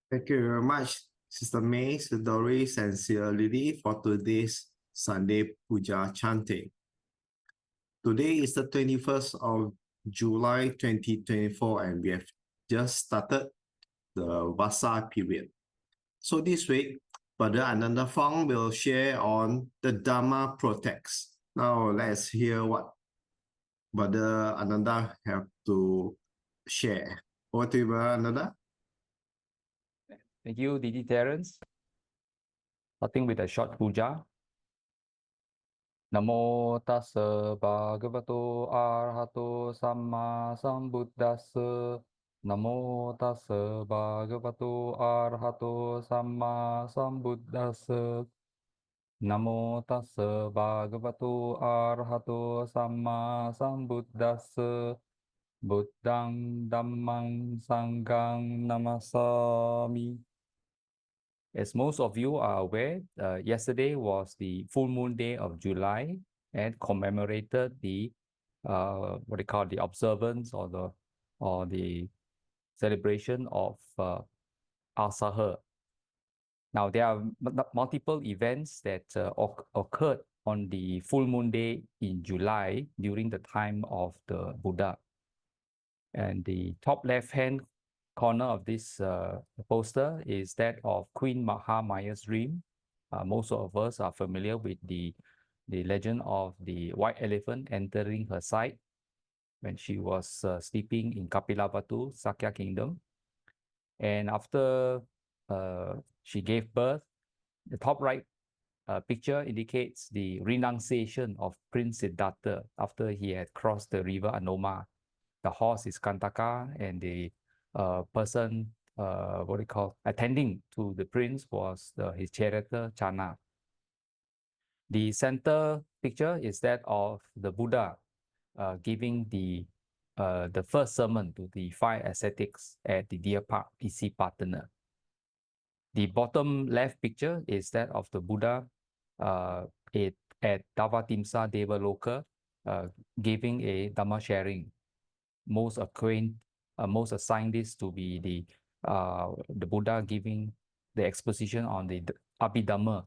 Thank you very much, Sister May, Sister Doris, and Sister Lily for today's Sunday Pūjā chanting. Today is the 21st of July 2024, and we have just started the Vasa period. So this week, Brother Ananda Fong will share on the Dhamma protects. Now let's hear what Brother Ananda have to share. Over to you, Brother Ananda. Thank you, Didi Terence. Starting with a short puja. Namo tassa bhagavato arahato samma sambuddhassa. Namo tassa bhagavato arahato samma sambuddhassa. Namo tassa bhagavato arahato samma sambuddhassa. Buddhang dhammang sanghang namasami. As most of you are aware, yesterday was the full moon day of July and commemorated the what they call the observance or the celebration of Asaha. Now there are multiple events that occurred on the full moon day in July during the time of the Buddha. And the top left hand corner of this poster is that of Queen Mahamaya's dream. Most of us are familiar with the legend of the white elephant entering her site when she was sleeping in Kapilavatthu, Sakya kingdom. And after she gave birth, the top right picture indicates the renunciation of Prince Siddhartha after he had crossed the river Anoma. The horse is Kantaka, and the person, attending to the prince was his charioteer Chana. The center picture is that of the Buddha giving the first sermon to the 5 ascetics at the Deer Park Isipatana. The bottom left picture is that of the Buddha at Davatimsa Devaloka giving a Dhamma sharing. Most assign this to be the Buddha giving the exposition on the Abhidhamma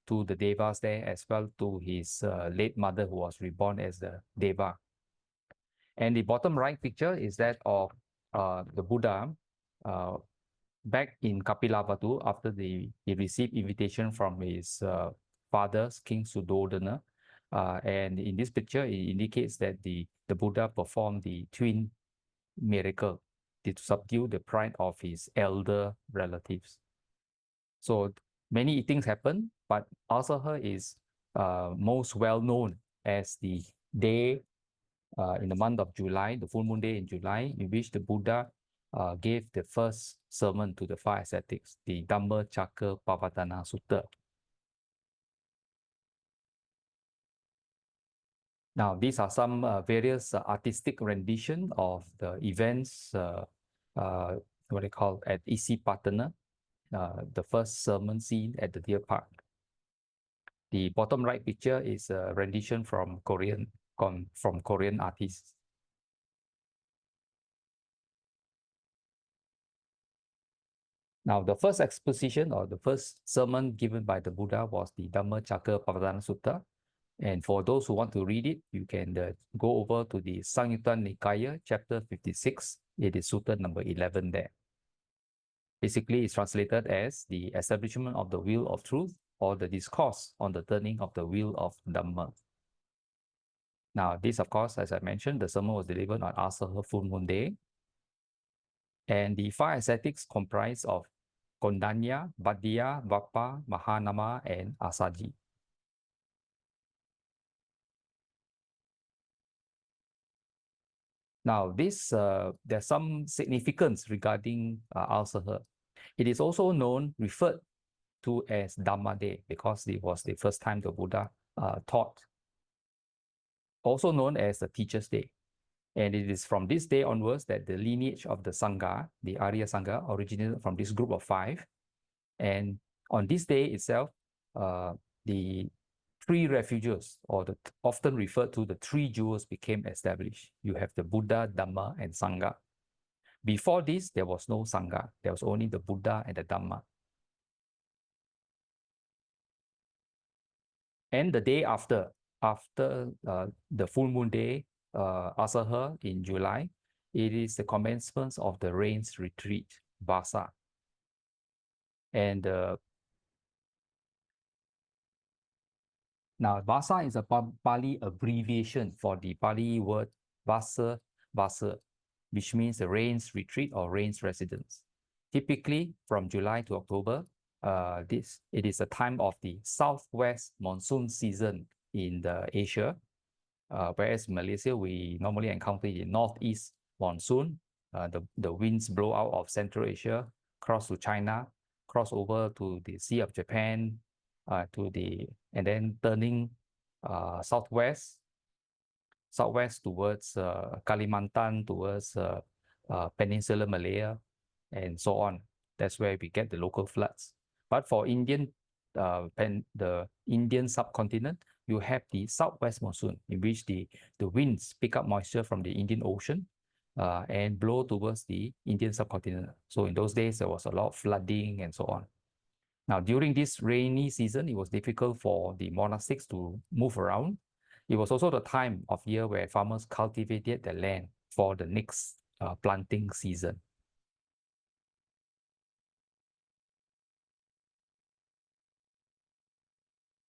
to the Devas there, as well to his late mother who was reborn as the Deva. And the bottom right picture is that of the Buddha back in Kapilavatthu after he received invitation from his father, King Suddhodana. And in this picture, it indicates that the Buddha performed the twin miracle to subdue the pride of his elder relatives. So many things happen, but Asaha is most well known as the day in the month of July, the full moon day in July, in which the Buddha gave the first sermon to the 5 ascetics, the Dhamma Chakra Pavatana Sutta. Now, these are some various artistic rendition of the events, what they call at Isipatana, the first sermon scene at the Deer Park. The bottom right picture is a rendition from Korean artists. Now, the first exposition or the first sermon given by the Buddha was the Dhamma Chakra Pavatana Sutta. And for those who want to read it, you can go over to the Samyutta Nikaya, chapter 56. It is Sutta number 11 there. Basically, it's translated as the establishment of the wheel of truth, or the discourse on the turning of the wheel of Dhamma. Now, this, of course, as I mentioned, the sermon was delivered on Asaha full moon day. And the 5 ascetics comprise of Kondanya, Baddiya, Vappa, Mahanama, and Asaji. Now, there's some significance regarding Asaha. It is also referred to as Dhamma Day because it was the first time the Buddha taught. Also known as the Teacher's Day. And it is from this day onwards that the lineage of the Sangha, the Arya Sangha, originated from this group of 5. And on this day itself, the 3 refuges, or the often referred to the 3 jewels, became established. You have the Buddha, Dhamma, and Sangha. Before this, there was no Sangha. There was only the Buddha and the Dhamma. And the day after the full moon day, Asaha in July, it is the commencement of the rains retreat, Vasa. And now Vasa is a Pali abbreviation for the Pali word Vasa, which means the rains retreat or rains residence. Typically from July to October, it is a time of the southwest monsoon season in Asia, whereas Malaysia, we normally encounter the northeast monsoon. The winds blow out of Central Asia, cross to China, cross over to the Sea of Japan, and then turning southwest towards Kalimantan, towards Peninsular Malaya, and so on. That's where we get the local floods. But for the Indian subcontinent, you have the southwest monsoon, in which the winds pick up moisture from the Indian Ocean and blow towards the Indian subcontinent. So in those days, there was a lot of flooding and so on. Now, during this rainy season, it was difficult for the monastics to move around. It was also the time of year where farmers cultivated the land for the next planting season.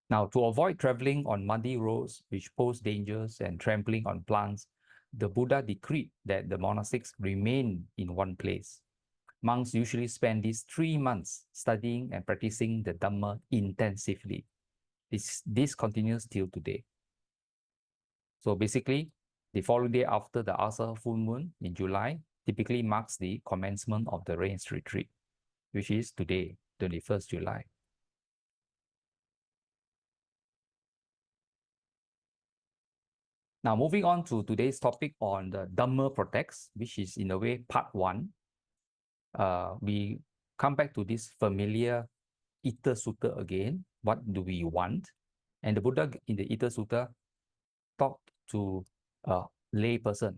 Now, to avoid traveling on muddy roads, which pose dangers, and trampling on plants, the Buddha decreed that the monastics remain in one place. Monks usually spend these 3 months studying and practicing the Dhamma intensively. This continues till today. So basically, the following day after the Asa full moon in July typically marks the commencement of the rains retreat, which is today, 21st July. Now, moving on to today's topic on the Dhamma protects, which is in a way part 1. We come back to this familiar Ita Sutta again. What do we want? And the Buddha in the Ita Sutta talked to a lay person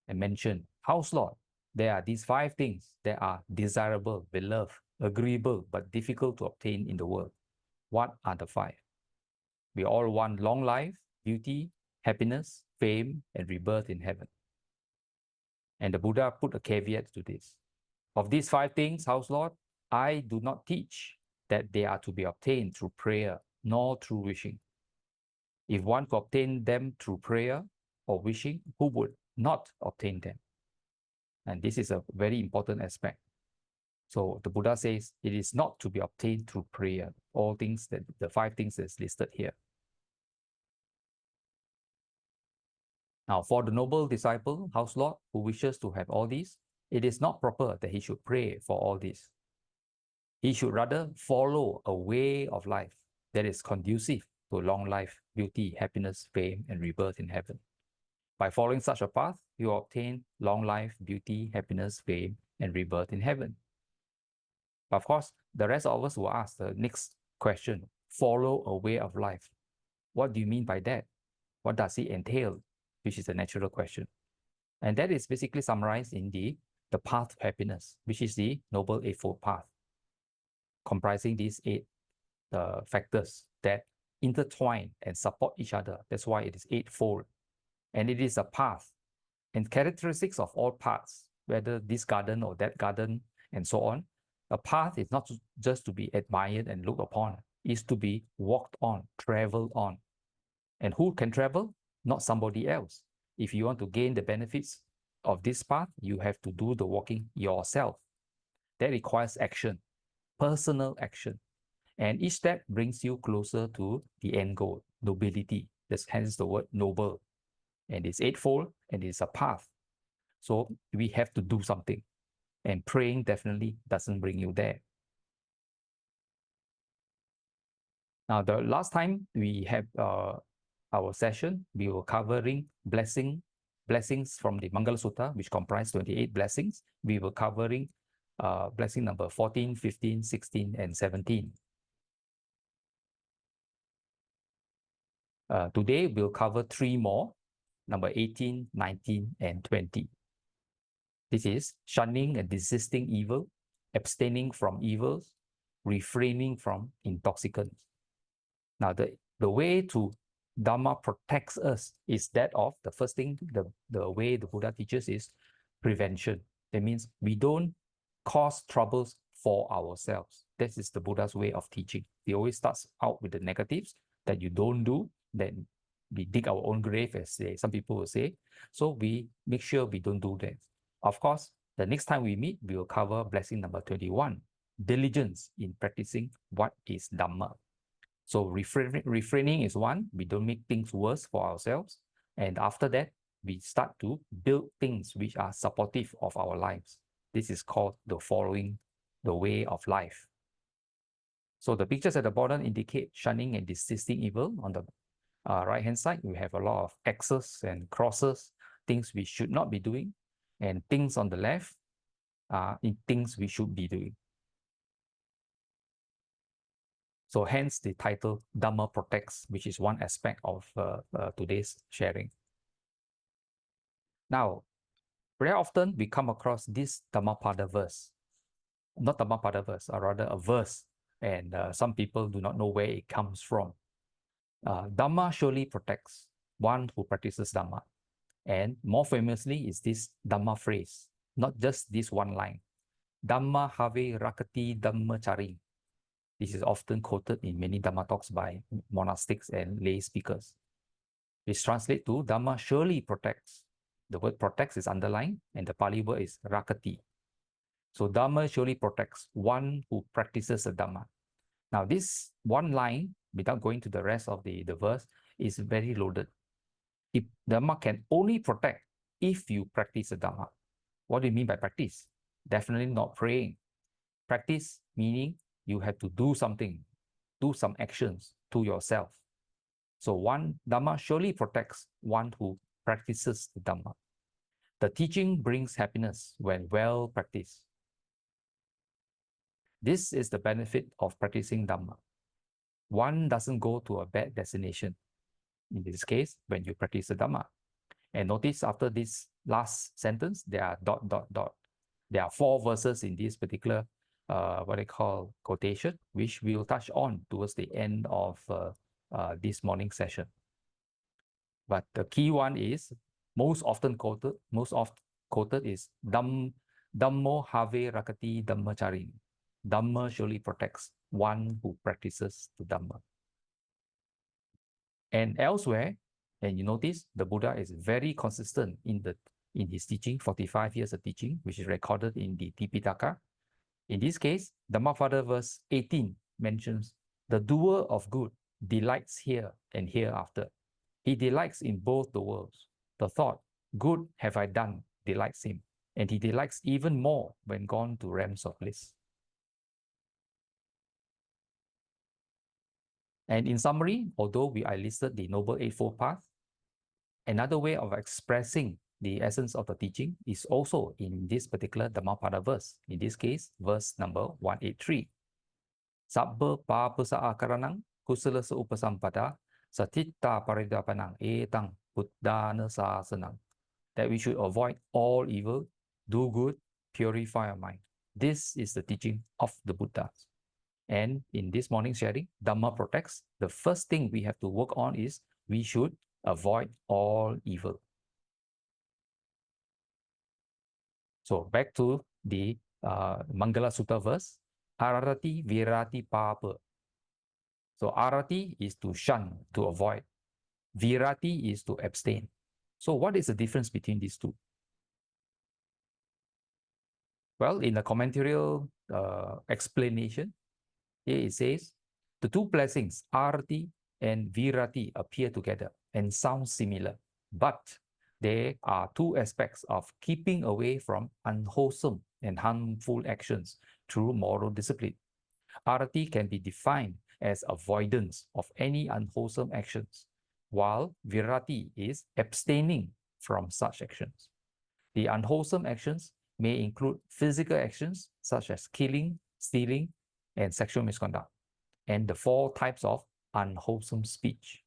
and mentioned, House Lord, there are these 5 things that are desirable, beloved, agreeable, but difficult to obtain in the world. What are the 5? We all want long life, beauty, happiness, fame, and rebirth in heaven. And the Buddha put a caveat to this. Of these 5 things, House Lord, I do not teach that they are to be obtained through prayer, nor through wishing. If one could obtain them through prayer or wishing, who would not obtain them? And this is a very important aspect. So the Buddha says it is not to be obtained through prayer, all things that the 5 things that's listed here. Now, for the noble disciple, House Lord, who wishes to have all these, it is not proper that he should pray for all this. He should rather follow a way of life that is conducive to long life, beauty, happiness, fame, and rebirth in heaven. By following such a path, you will obtain long life, beauty, happiness, fame, and rebirth in heaven. But of course, the rest of us will ask the next question, follow a way of life. What do you mean by that? What does it entail? Which is a natural question. And that is basically summarized in the path to happiness, which is the Noble Eightfold Path, comprising these 8 factors that intertwine and support each other. That's why it is eightfold. And it is a path. And characteristics of all paths, whether this garden or that garden and so on, a path is not just to be admired and looked upon, it's to be walked on, traveled on. And who can travel? Not somebody else. If you want to gain the benefits of this path, you have to do the walking yourself. That requires action, personal action. And each step brings you closer to the end goal, nobility. That's hence the word noble. And it's eightfold and it's a path. So we have to do something. And praying definitely doesn't bring you there. Now, the last time we have our session, we were covering blessings from the Mangala Sutta, which comprise 28 blessings. We were covering blessing number 14, 15, 16, and 17. Today, we'll cover 3 more, number 18, 19, and 20. This is shunning and desisting evil, abstaining from evils, refraining from intoxicants. Now, the way to Dhamma protects us is that of the first thing, the way the Buddha teaches is prevention. That means we don't cause troubles for ourselves. This is the Buddha's way of teaching. He always starts out with the negatives that you don't do, then we dig our own grave, as some people will say. So we make sure we don't do that. Of course, the next time we meet, we will cover blessing number 21, diligence in practicing what is Dhamma. So refraining is one, we don't make things worse for ourselves. And after that, we start to build things which are supportive of our lives. This is called the following the way of life. So the pictures at the bottom indicate shunning and desisting evil. On the right-hand side, we have a lot of X's and crosses, things we should not be doing, and things on the left are things we should be doing. So hence the title Dhamma Protects, which is one aspect of today's sharing. Now, very often we come across this Dhammapada verse. Not Dhammapada verse, or rather a verse, and some people do not know where it comes from. Dhamma surely protects one who practices Dhamma. And more famously is this Dhamma phrase, not just this one line. Dhamma have rakati dhammachari. This is often quoted in many Dhamma talks by monastics and lay speakers. Which translates to Dhamma surely protects. The word protects is underlined, and the Pali word is rakati. So Dhamma surely protects one who practices the Dhamma. Now this one line, without going to the rest of the verse, is very loaded. If Dhamma can only protect if you practice the Dhamma. What do you mean by practice? Definitely not praying. Practice meaning you have to do something, do some actions to yourself. So one Dhamma surely protects one who practices the Dhamma. The teaching brings happiness when well practiced. This is the benefit of practicing Dhamma. One doesn't go to a bad destination. In this case, when you practice the Dhamma. And notice after this last sentence, there are ... There are 4 verses in this particular what I call quotation, which we'll touch on towards the end of this morning session. But the key one is most often quoted is Dhammo have rakati dhammachari. Dhamma surely protects one who practices the Dhamma. And elsewhere, and you notice the Buddha is very consistent in his teaching, 45 years of teaching, which is recorded in the Tipitaka. In this case, Dhammapada verse 18 mentions, the doer of good delights here and hereafter. He delights in both the worlds. The thought, good have I done, delights him. And he delights even more when gone to realms of bliss. And in summary, although I listed the Noble Eightfold Path, another way of expressing the essence of the teaching is also in this particular Dhammapada verse. In this case, verse number 183. Sabba papasa akaranang kusala sa upasampada satitta paridapanang etang buddhana sasanang. That we should avoid all evil, do good, purify our mind. This is the teaching of the Buddhas. And in this morning sharing, Dhamma protects. The first thing we have to work on is we should avoid all evil. So back to the Mangala Sutta verse, Arati virati papa. So arati is to shun, to avoid. Virati is to abstain. So what is the difference between these two? Well, in the commentarial explanation, here it says, the two blessings, arati and virati, appear together and sound similar, but there are 2 aspects of keeping away from unwholesome and harmful actions through moral discipline. Arati can be defined as avoidance of any unwholesome actions, while virati is abstaining from such actions. The unwholesome actions may include physical actions such as killing, stealing, and sexual misconduct, and the 4 types of unwholesome speech.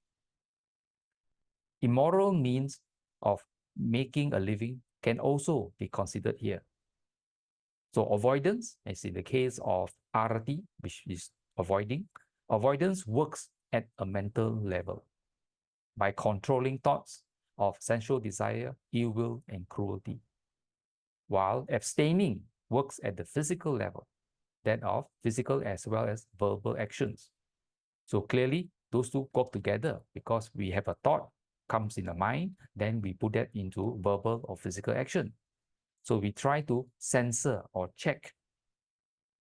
Immoral means of making a living can also be considered here. So avoidance, as in the case of arati, which is avoiding, avoidance works at a mental level by controlling thoughts of sensual desire, ill will, and cruelty. While abstaining works at the physical level, that of physical as well as verbal actions. So clearly, those two go together because we have a thought comes in the mind, then we put that into verbal or physical action. So we try to censor or check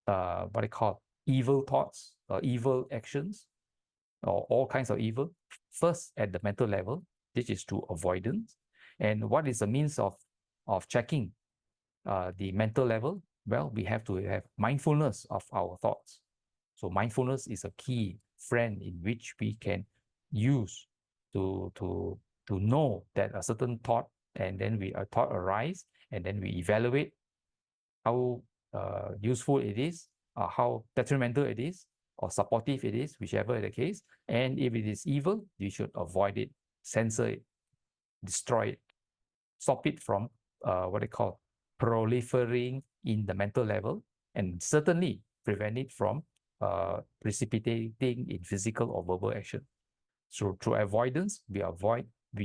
what I call evil thoughts or evil actions or all kinds of evil first at the mental level. This is through avoidance. And what is the means of checking the mental level? Well, we have to have mindfulness of our thoughts. So mindfulness is a key friend in which we can use to know that a certain thought, and then a thought arise, and then we evaluate how useful it is, how detrimental it is, or supportive it is, whichever the case. And if it is evil, you should avoid it, censor it, destroy it, stop it from what they call proliferating in the mental level, and certainly prevent it from precipitating in physical or verbal action. So through avoidance, we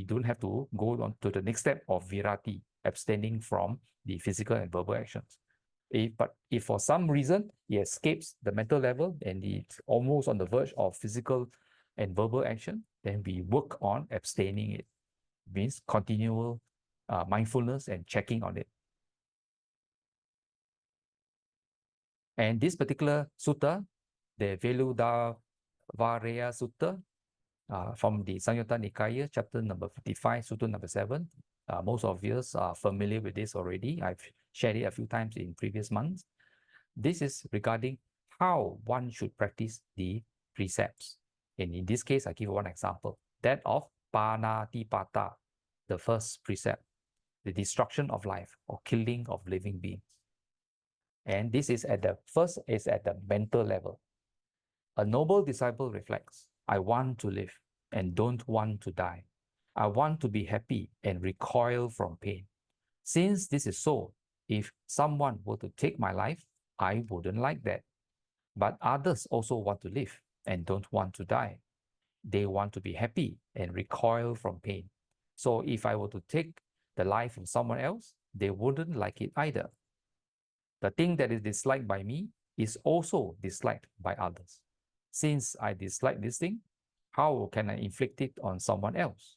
don't have to go on to the next step of virati, abstaining from the physical and verbal actions. But if for some reason it escapes the mental level and it's almost on the verge of physical and verbal action, then we work on abstaining it. Means continual mindfulness and checking on it. And this particular sutta, the Veludavareya Sutta, from the Samyutta Nikaya, chapter number 55, sutta number 7. Most of us are familiar with this already. I've shared it a few times in previous months. This is regarding how one should practice the precepts. And in this case, I give one example, that of panatipata, the first precept, the destruction of life or killing of living beings. And this is at the mental level. A noble disciple reflects, I want to live and don't want to die. I want to be happy and recoil from pain. Since this is so, if someone were to take my life, I wouldn't like that. But others also want to live and don't want to die. They want to be happy and recoil from pain. So if I were to take the life of someone else, they wouldn't like it either. The thing that is disliked by me is also disliked by others. Since I dislike this thing, how can I inflict it on someone else?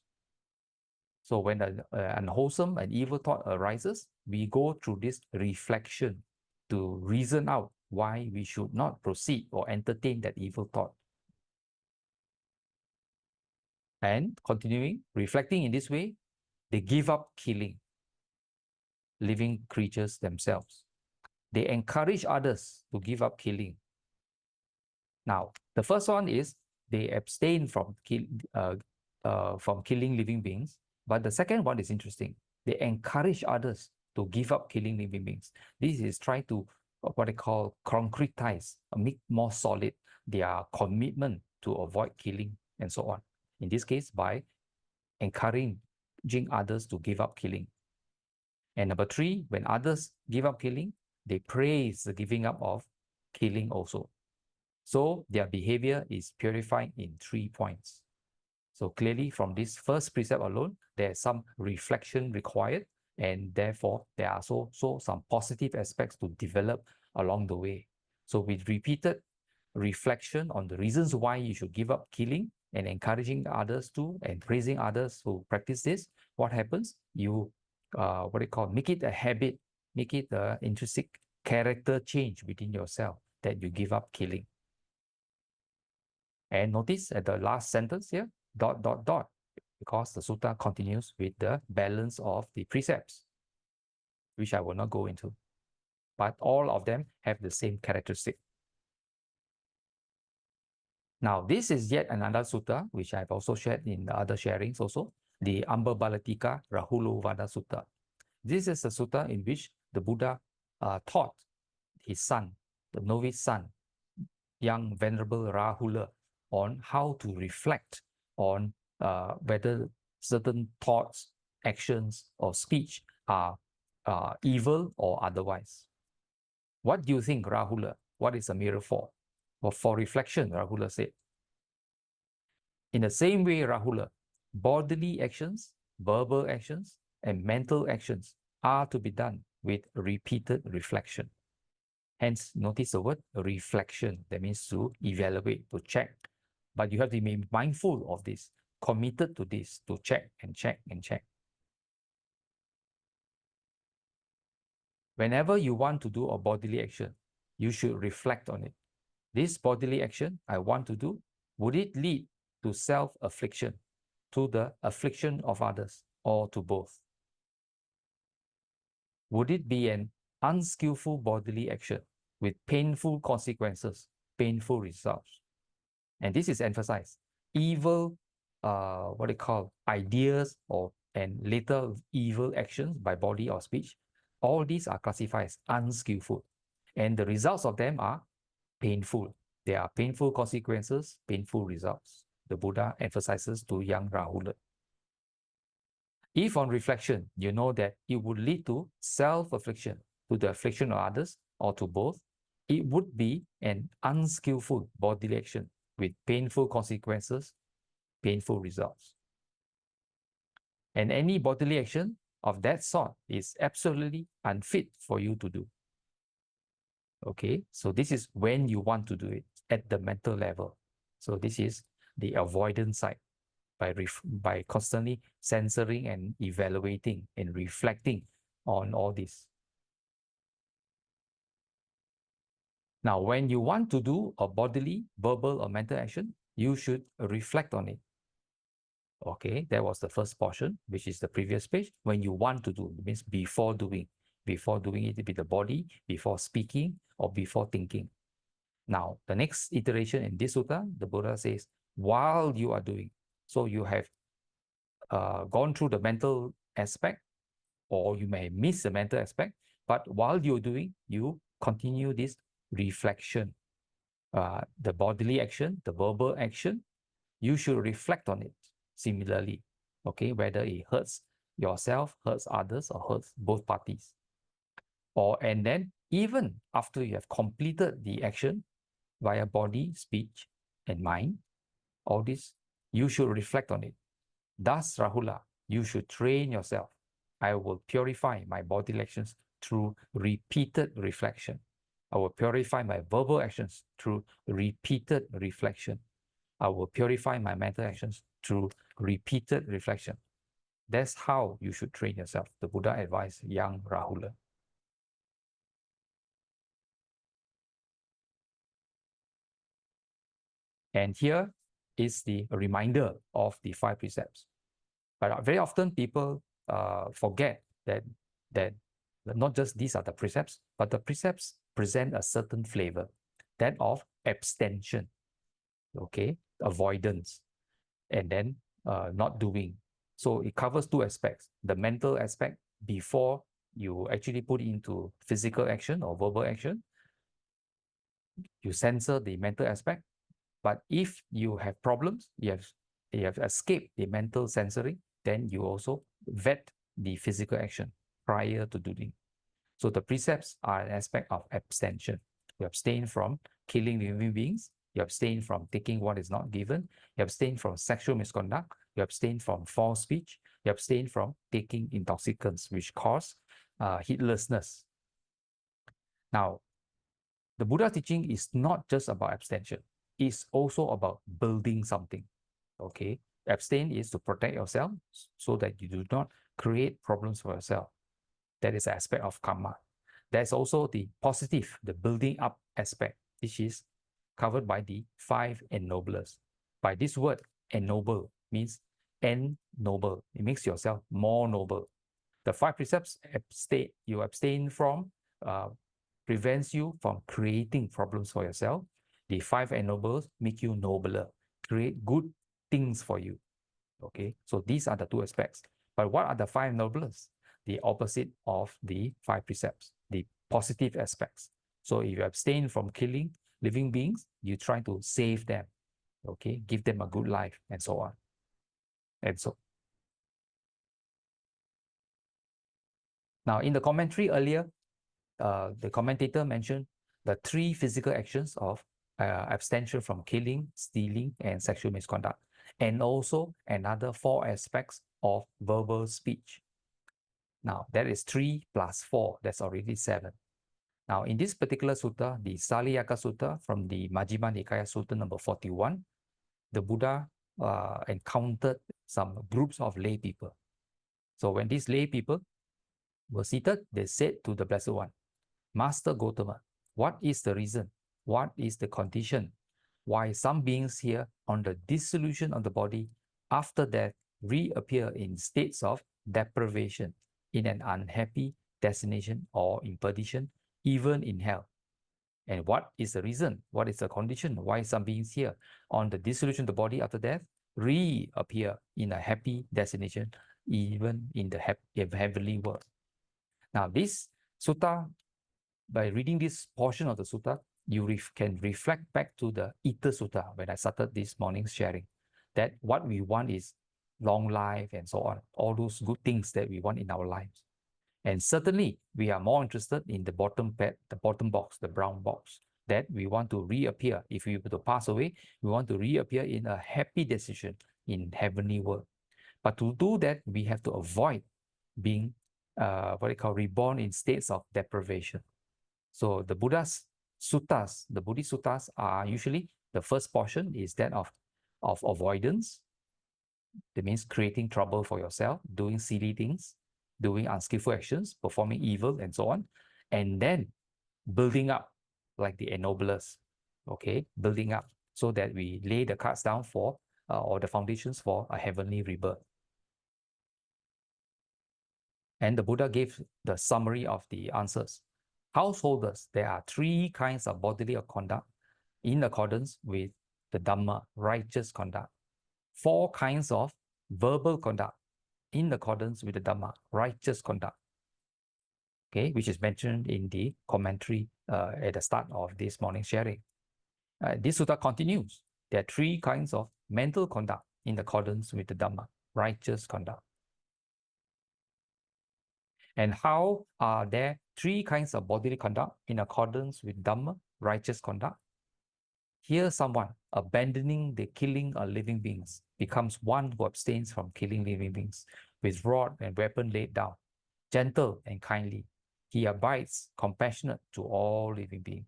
So when an unwholesome and evil thought arises, we go through this reflection to reason out why we should not proceed or entertain that evil thought. And continuing, reflecting in this way, they give up killing living creatures themselves. They encourage others to give up killing. Now, the first one is they abstain from killing living beings. But the second one is interesting. They encourage others to give up killing living beings. This is trying to what they call concretize, make more solid their commitment to avoid killing and so on. In this case, by encouraging others to give up killing. And number 3, when others give up killing, they praise the giving up of killing also. So their behavior is purified in 3 points. So clearly from this first precept alone, there's some reflection required, and therefore there are also some positive aspects to develop along the way. So with repeated reflection on the reasons why you should give up killing and encouraging others to and praising others who practice this, what happens? You make it a habit, make it an intrinsic character change within yourself that you give up killing. And notice at the last sentence here, ... because the sutta continues with the balance of the precepts, which I will not go into. But all of them have the same characteristic. Now, this is yet another sutta, which I've also shared in the other sharings also, the Ambabalatika Rahulovada Sutta. This is a sutta in which the Buddha taught his son, the novice son, young Venerable Rahula, on how to reflect on whether certain thoughts, actions, or speech are evil or otherwise. What do you think, Rahula? What is a mirror for? Well, for reflection, Rahula said. In the same way, Rahula, bodily actions, verbal actions, and mental actions are to be done with repeated reflection. Hence, notice the word reflection. That means to evaluate, to check. But you have to be mindful of this, committed to this, to check and check and check. Whenever you want to do a bodily action, you should reflect on it. This bodily action I want to do, would it lead to self-affliction, to the affliction of others, or to both? Would it be an unskillful bodily action with painful consequences, painful results? And this is emphasized. Evil, what they call ideas and later evil actions by body or speech, all these are classified as unskillful. And the results of them are painful. There are painful consequences, painful results. The Buddha emphasizes to young Rahula. If on reflection, you know that it would lead to self-affliction, to the affliction of others, or to both, it would be an unskillful bodily action with painful consequences, painful results. And any bodily action of that sort is absolutely unfit for you to do. Okay, so this is when you want to do it at the mental level. So this is the avoidance side by constantly censoring and evaluating and reflecting on all this. Now, when you want to do a bodily, verbal, or mental action, you should reflect on it. Okay, that was the first portion, which is the previous page. When you want to do, it means before doing it be the body, before speaking, or before thinking. Now, the next iteration in this sutta, the Buddha says, while you are doing, so you have gone through the mental aspect, or you may miss the mental aspect, but while you're doing, you continue this reflection. The bodily action, the verbal action, you should reflect on it similarly, okay, whether it hurts yourself, hurts others, or hurts both parties. And then even after you have completed the action via body, speech, and mind, all this, you should reflect on it. Thus, Rahula, you should train yourself. I will purify my bodily actions through repeated reflection. I will purify my verbal actions through repeated reflection. I will purify my mental actions through repeated reflection. That's how you should train yourself. The Buddha advised young Rahula. And here is the reminder of the 5 precepts. But very often people forget that not just these are the precepts, but the precepts present a certain flavor, that of abstention, okay, avoidance, and then not doing. So it covers 2 aspects, the mental aspect before you actually put it into physical action or verbal action. You censor the mental aspect, but if you have problems, you have escaped the mental censoring, then you also vet the physical action prior to doing. So the precepts are an aspect of abstention. You abstain from killing living beings. You abstain from taking what is not given. You abstain from sexual misconduct. You abstain from false speech. You abstain from taking intoxicants which cause heedlessness. Now, the Buddha teaching is not just about abstention. It's also about building something. Okay, abstain is to protect yourself so that you do not create problems for yourself. That is an aspect of karma. There's also the positive, the building up aspect, which is covered by the 5 ennoblers. By this word, ennoble means ennoble. It makes yourself more noble. The 5 precepts you abstain from, prevents you from creating problems for yourself. The 5 ennoblers make you nobler, create good things for you. Okay, so these are the 2 aspects. But what are the 5 ennoblers? The opposite of the 5 precepts, the positive aspects. So if you abstain from killing living beings, you try to save them, okay, give them a good life, and so on. And so Now, in the commentary earlier, the commentator mentioned the 3 physical actions of abstention from killing, stealing, and sexual misconduct, and also another 4 aspects of verbal speech. Now, that is 3 plus 4, that's already 7. Now, in this particular sutta, the Saliyaka Sutta from the Majjhima Nikaya Sutta number 41, the Buddha encountered some groups of lay people. So when these lay people were seated, they said to the Blessed One, Master Gautama, what is the reason? What is the condition why some beings here on the dissolution of the body after death reappear in states of deprivation, in an unhappy destination or in perdition, even in hell? And what is the reason? What is the condition why some beings here on the dissolution of the body after death reappear in a happy destination, even in the heavenly world? Now, this sutta, by reading this portion of the sutta, you can reflect back to the Ita Sutta when I started this morning's sharing, that what we want is long life and so on, all those good things that we want in our lives. And certainly, we are more interested in the bottom box, the brown box, that we want to reappear. If we were to pass away, we want to reappear in a happy decision in heavenly world. But to do that, we have to avoid being reborn in states of deprivation. So the Buddha's suttas, the Buddhist suttas are usually, the first portion is that of avoidance. That means creating trouble for yourself, doing silly things, doing unskillful actions, performing evil, and so on. And then building up, like the ennoblers, okay? Building up so that we lay the cards down for, or the foundations for a heavenly rebirth. And the Buddha gave the summary of the answers. Householders, there are 3 kinds of bodily conduct in accordance with the Dhamma, righteous conduct. 4 kinds of verbal conduct in accordance with the Dhamma, righteous conduct, okay, which is mentioned in the commentary at the start of this morning's sharing. This sutta continues. There are 3 kinds of mental conduct in accordance with the Dhamma, righteous conduct. And how are there 3 kinds of bodily conduct in accordance with Dhamma, righteous conduct? Here someone abandoning the killing of living beings becomes one who abstains from killing living beings, with rod and weapon laid down, gentle and kindly. He abides compassionate to all living beings.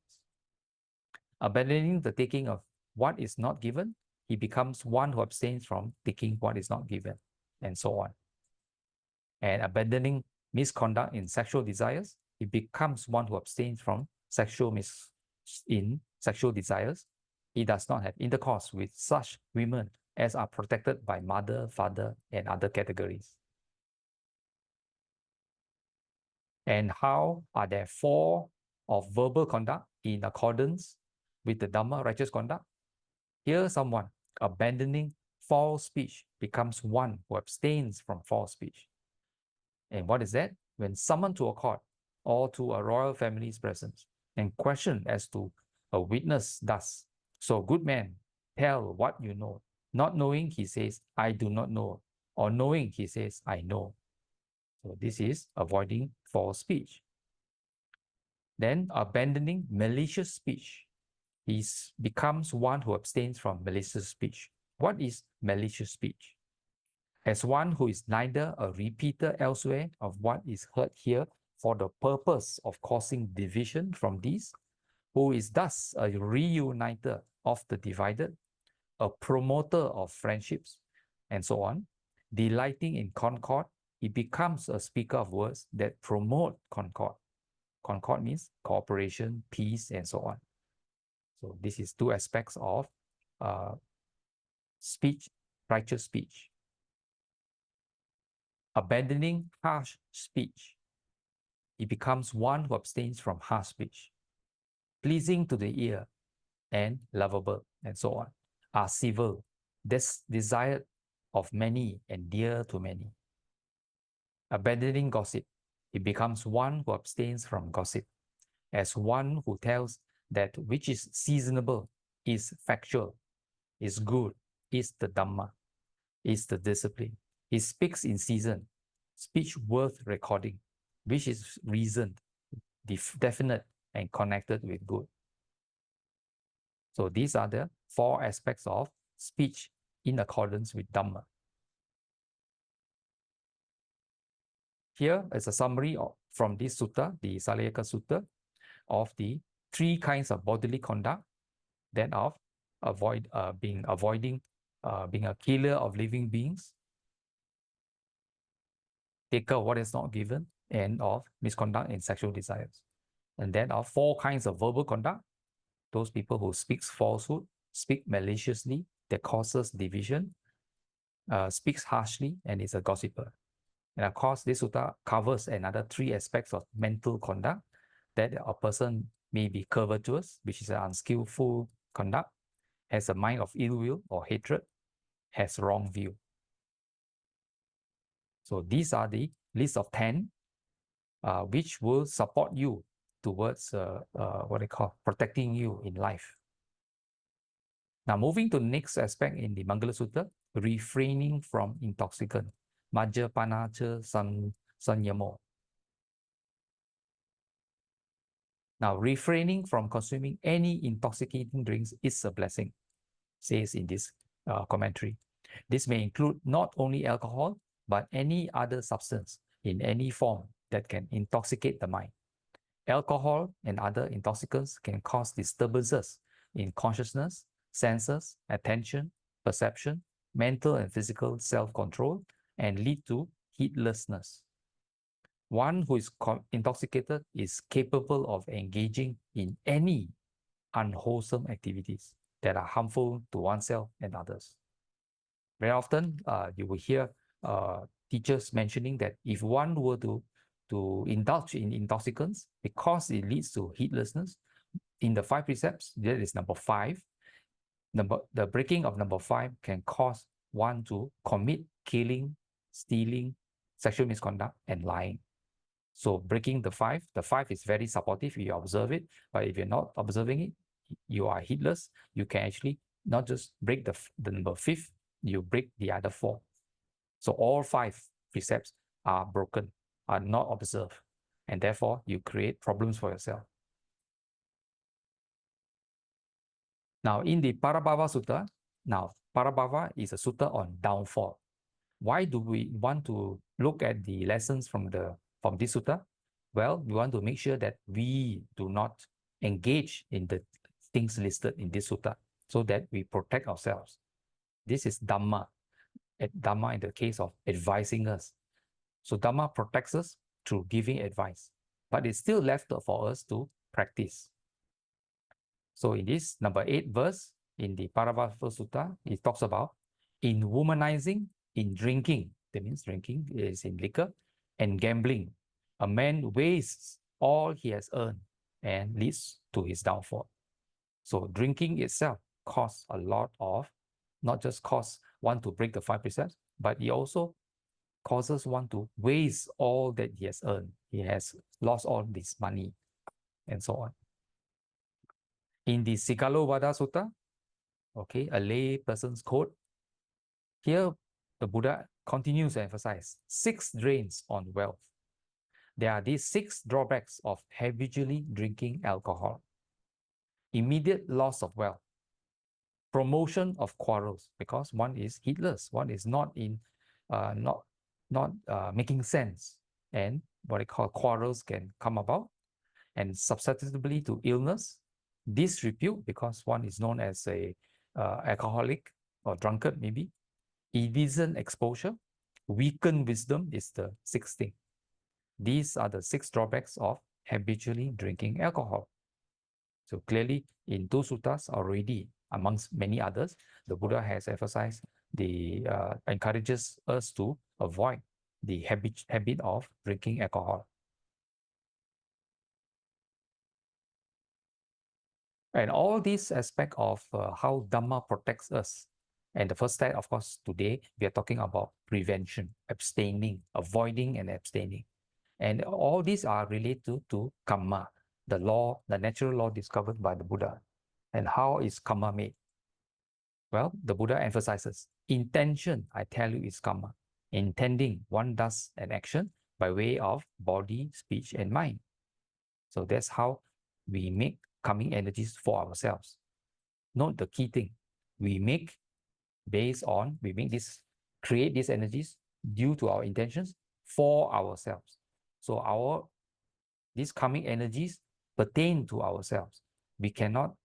Abandoning the taking of what is not given, he becomes one who abstains from taking what is not given, and so on. And abandoning misconduct in sexual desires, he becomes one who abstains from sexual desires. He does not have intercourse with such women as are protected by mother, father, and other categories. And how are there 4 of verbal conduct in accordance with the Dhamma, righteous conduct? Here someone abandoning false speech becomes one who abstains from false speech. And what is that? When summoned to a court or to a royal family's presence and questioned as to a witness thus, so good man, tell what you know. Not knowing, he says, I do not know. Or knowing, he says, I know. So this is avoiding false speech. Then abandoning malicious speech. He becomes one who abstains from malicious speech. What is malicious speech? As one who is neither a repeater elsewhere of what is heard here for the purpose of causing division from these, who is thus a reuniter of the divided, a promoter of friendships, and so on, delighting in concord, he becomes a speaker of words that promote concord. Concord means cooperation, peace, and so on. So this is 2 aspects of speech, righteous speech. Abandoning harsh speech, he becomes one who abstains from harsh speech. Pleasing to the ear and lovable, and so on, are civil, desired of many and dear to many. Abandoning gossip, he becomes one who abstains from gossip, as one who tells that which is seasonable, is factual, is good, is the Dhamma, is the discipline. He speaks in season, speech worth recording, which is reasoned, definite, and connected with good. So these are the 4 aspects of speech in accordance with Dhamma. Here is a summary from this sutta, the Salayaka Sutta, of the 3 kinds of bodily conduct, that of being a killer of living beings, taker of what is not given, and of misconduct in sexual desires. And then of 4 kinds of verbal conduct, those people who speaks falsehood, speak maliciously, that causes division, speaks harshly, and is a gossiper. And of course, this sutta covers another 3 aspects of mental conduct, that a person may be covetous, which is an unskillful conduct, has a mind of ill will or hatred, has wrong view. So these are the list of 10, which will support you towards what they call protecting you in life. Now, moving to the next aspect in the Mangala Sutta, refraining from intoxicant, Majjapanacha Sanyamo. Now, refraining from consuming any intoxicating drinks is a blessing, says in this commentary. This may include not only alcohol, but any other substance in any form that can intoxicate the mind. Alcohol and other intoxicants can cause disturbances in consciousness, senses, attention, perception, mental and physical self-control, and lead to heedlessness. One who is intoxicated is capable of engaging in any unwholesome activities that are harmful to oneself and others. Very often, you will hear teachers mentioning that if one were to indulge in intoxicants because it leads to heedlessness, in the 5 precepts, that is number 5, the breaking of number 5 can cause one to commit killing, stealing, sexual misconduct, and lying. So breaking the 5 is very supportive if you observe it, but if you're not observing it, you are heedless, you can actually not just break the number 5th, you break the other 4. So all 5 precepts are broken, are not observed, and therefore you create problems for yourself. Now in the Parabhava Sutta, Parabhava is a sutta on downfall. Why do we want to look at the lessons from this sutta? Well, we want to make sure that we do not engage in the things listed in this sutta, so that we protect ourselves. This is Dhamma. Dhamma in the case of advising us. So Dhamma protects us through giving advice, but it's still left for us to practice. So in this number 8 verse in the Parabhava Sutta, it talks about in womanizing, in drinking, that means drinking is in liquor, and gambling, a man wastes all he has earned and leads to his downfall. So drinking itself costs a lot of, not just cause one to break the 5 precepts, but it also causes one to waste all that he has earned. He has lost all this money and so on. In the Sikalovada Sutta, okay, a lay person's code, here the Buddha continues to emphasize 6 drains on wealth. There are these 6 drawbacks of habitually drinking alcohol. Immediate loss of wealth, promotion of quarrels, because one is heedless, one is not making sense, and what I call quarrels can come about, and susceptibility to illness, disrepute, because one is known as a alcoholic or drunkard maybe, indecent exposure, weakened wisdom is the 6th thing. These are the 6 drawbacks of habitually drinking alcohol. So clearly in 2 suttas already, amongst many others, the Buddha has emphasized encourages us to avoid the habit of drinking alcohol. And all these aspects of how Dhamma protects us. And the first step, of course, today, we are talking about prevention, abstaining, avoiding and abstaining. And all these are related to karma, the law, the natural law discovered by the Buddha. And how is karma made? Well, the Buddha emphasizes, intention, I tell you, is karma. Intending, one does an action, by way of body, speech, and mind. So that's how we make coming energies for ourselves. Note the key thing. We create these energies due to our intentions for ourselves. So these coming energies pertain to ourselves. We cannot,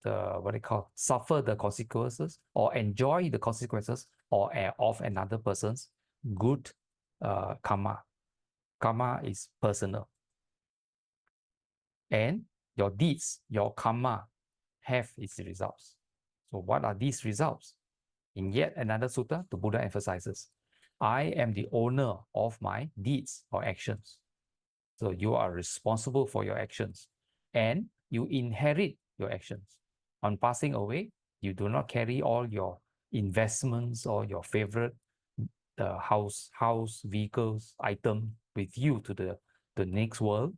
suffer the consequences or enjoy the consequences of another person's good karma. Karma is personal. And your deeds, your karma, have its results. So what are these results? In yet another sutta, the Buddha emphasizes, I am the owner of my deeds or actions. So you are responsible for your actions and you inherit your actions. On passing away, you do not carry all your investments or your favorite house, vehicles, item with you to the next world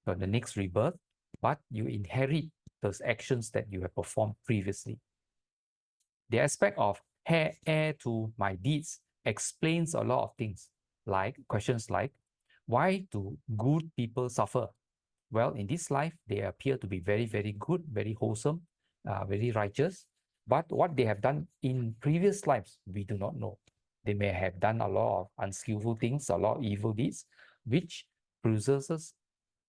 or the next rebirth, but you inherit those actions that you have performed previously. The aspect of heir to my deeds explains a lot of things, like questions like, why do good people suffer? Well, in this life, they appear to be very, very good, very wholesome, very righteous. But what they have done in previous lives, we do not know. They may have done a lot of unskillful things, a lot of evil deeds, which produces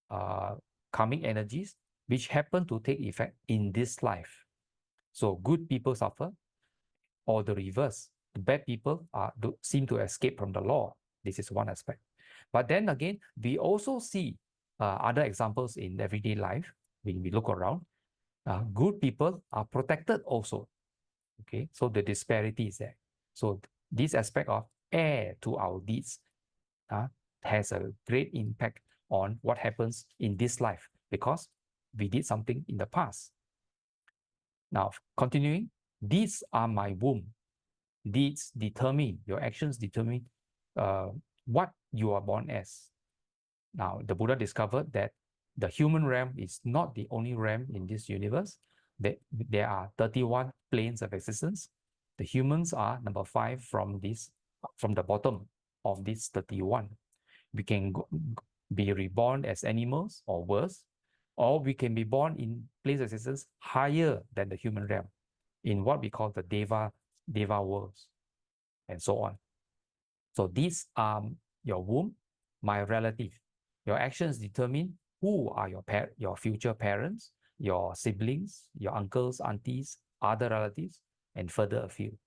karmic energies, which happen to take effect in this life. So good people suffer, or the reverse. The bad people seem to escape from the law. This is one aspect. But then again, we also see other examples in everyday life. When we look around, good people are protected also. Okay, so the disparity is there. So this aspect of heir to our deeds has a great impact on what happens in this life because we did something in the past. Now, continuing, deeds are my womb. Deeds determine, your actions determine what you are born as. Now, the Buddha discovered that the human realm is not the only realm in this universe. There are 31 planes of existence. The humans are number 5 from the bottom of this 31. We can be reborn as animals or worse, or we can be born in planes of existence higher than the human realm, in what we call the Deva worlds, and so on. So these are your womb, my relative. Your actions determine who are your future parents, your siblings, your uncles, aunties, other relatives, and further afield.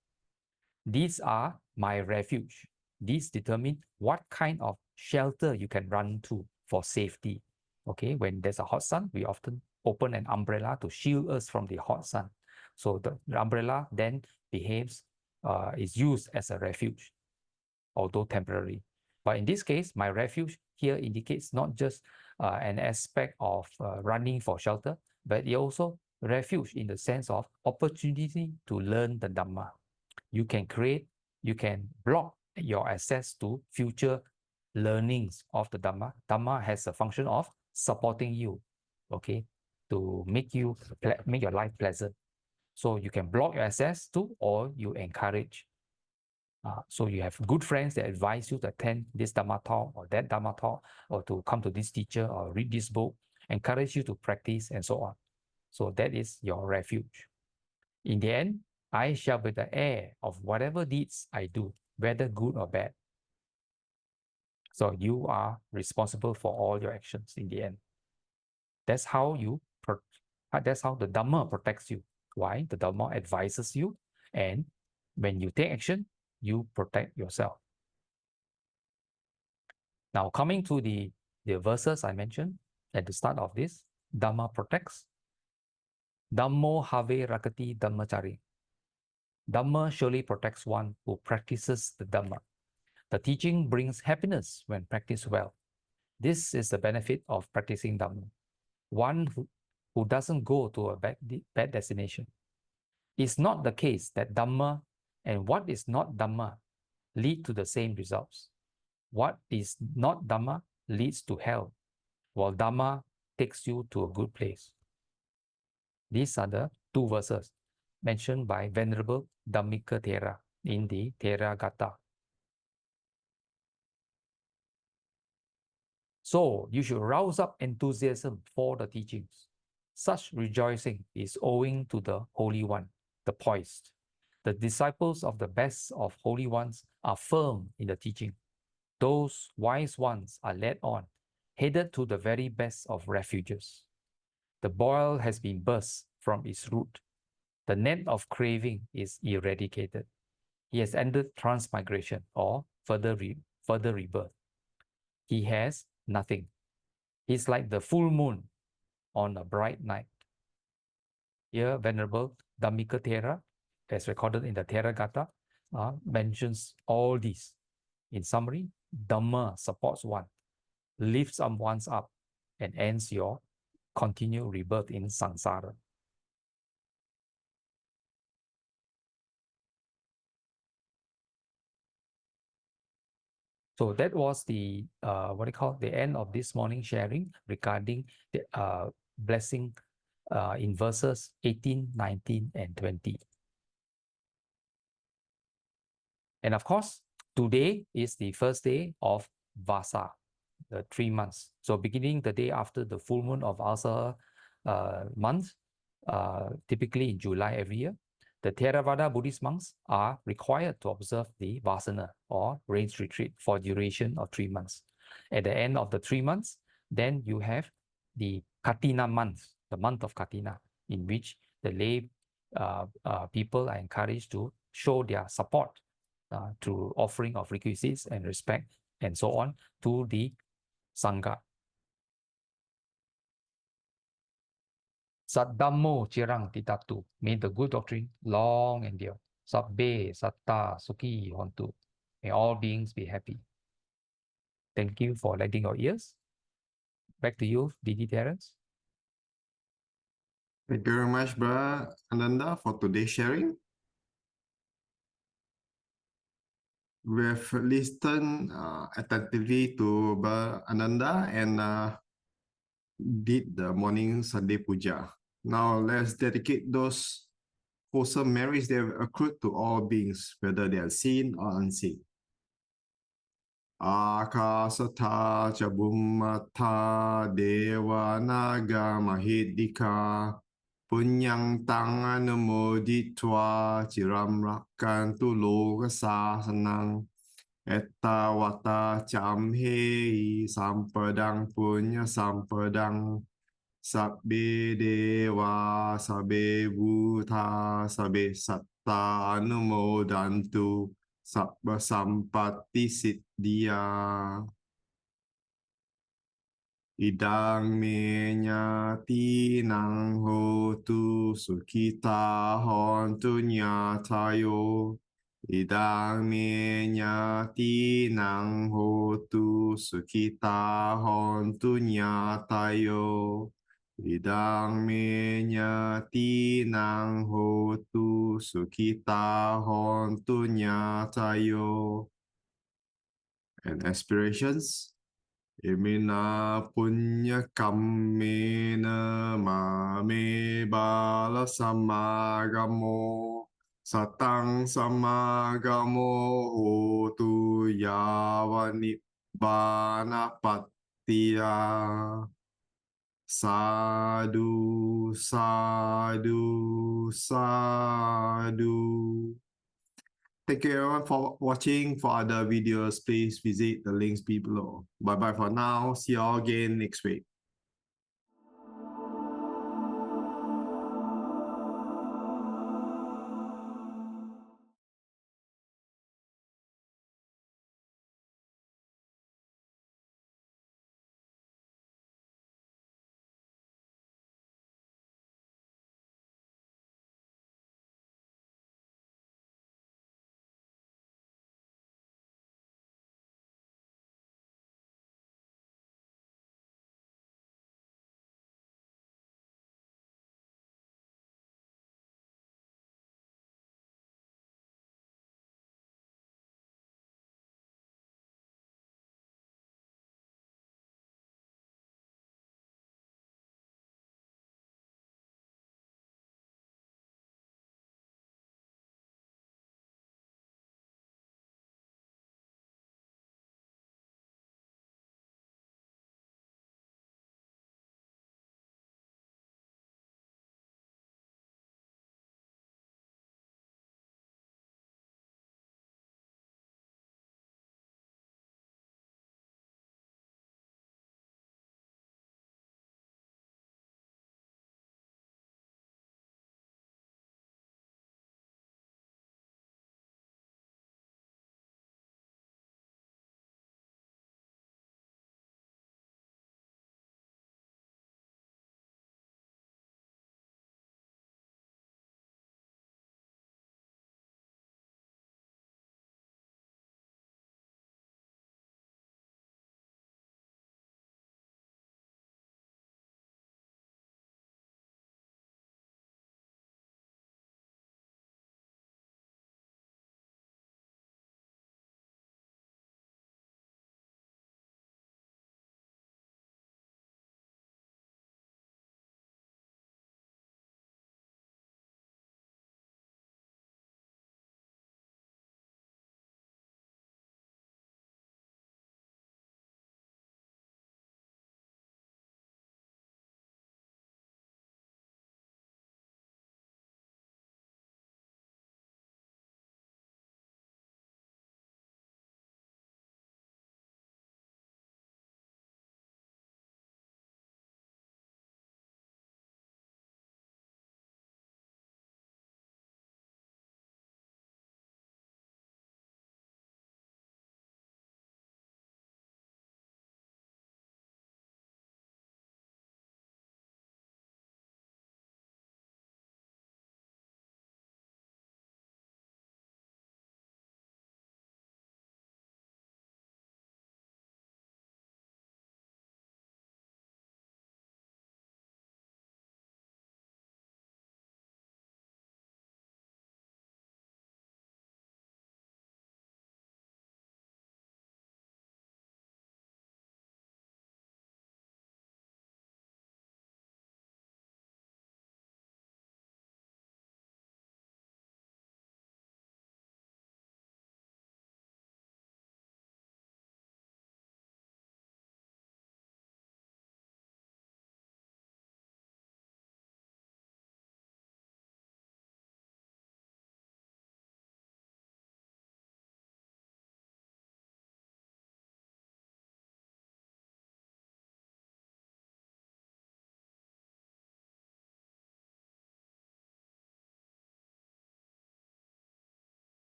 These are my refuge. These determine what kind of shelter you can run to for safety. Okay, when there's a hot sun, we often open an umbrella to shield us from the hot sun. So the umbrella then is used as a refuge, although temporary. But in this case, my refuge here indicates not just an aspect of running for shelter, but it also refuge in the sense of opportunity to learn the Dhamma. You can block your access to future learnings of the Dhamma. Dhamma has a function of supporting you, okay, to make your life pleasant. So you can block your access to, or you encourage. So you have good friends that advise you to attend this Dhamma talk or that Dhamma talk, or to come to this teacher or read this book, encourage you to practice and so on. So that is your refuge. In the end, I shall be the heir of whatever deeds I do, whether good or bad. So you are responsible for all your actions in the end. That's how the Dhamma protects you. Why? The Dhamma advises you, and when you take action, you protect yourself. Now, coming to the verses I mentioned at the start of this, Dhamma protects. Dhammo have rakati dhammachari. Dhamma surely protects one who practices the Dhamma. The teaching brings happiness when practiced well. This is the benefit of practicing Dhamma. One who doesn't go to a bad destination. It's not the case that Dhamma and what is not Dhamma lead to the same results. What is not Dhamma leads to hell, while Dhamma takes you to a good place. These are the 2 verses mentioned by Venerable Dhammika Thera in the Theragatha. So you should rouse up enthusiasm for the teachings. Such rejoicing is owing to the Holy One, the poised. The disciples of the best of holy ones are firm in the teaching. Those wise ones are led on, headed to the very best of refuges. The boil has been burst from its root. The net of craving is eradicated. He has ended transmigration or further rebirth. He has nothing. He's like the full moon on a bright night. Here, Venerable Dhammika Thera, as recorded in the Theragatha, mentions all these. In summary, Dhamma supports one, lifts one's up, and ends your continued rebirth in samsara. So that was the the end of this morning sharing regarding the blessing in verses 18, 19, and 20. And of course, today is the first day of Vasa, the 3 months. So beginning the day after the full moon of Vasa month, typically in July every year, the Theravada Buddhist monks are required to observe the Vasana or rains retreat for duration of 3 months. At the end of the 3 months, then you have the Katina month, the month of Katina, in which the lay people are encouraged to show their support through offering of requisites and respect and so on to the Sangha. Saddhammo cirang titatu. May the good doctrine long endure. Sabbe satta sukhi hontu. May all beings be happy. Thank you for lending your ears. Back to you, D.D. Terence. Thank you very much, Brother Ananda, for today's sharing. We have listened attentively to Brother Ananda and did the morning Sunday Pūjā. Now let's dedicate those wholesome merits that have accrued to all beings, whether they are seen or unseen. Akasata ca bummata dewa naga mahidika punyang tang anumoditwa ciram rakantu loka sasanang etta wata cam hei sampadang punya sampadang sabbe dewa sabbe buddha sabbe satta anumodantu sabba sampatti siddhya. Idang me nyati nang hotu sukita hontu nyatayo. Idang me nyati nang hotu sukita hontu nyatayo. Idang me nyati nang hotu sukita hontu nyatayo. And aspirations. Imina punya kammena mame bala samagamo satang samagamo hotu yawa nibbana pattiya. Sadhu, sadhu, sadhu. Thank you everyone for watching. For other videos, please visit the links below. Bye-bye for now. See you all again next week.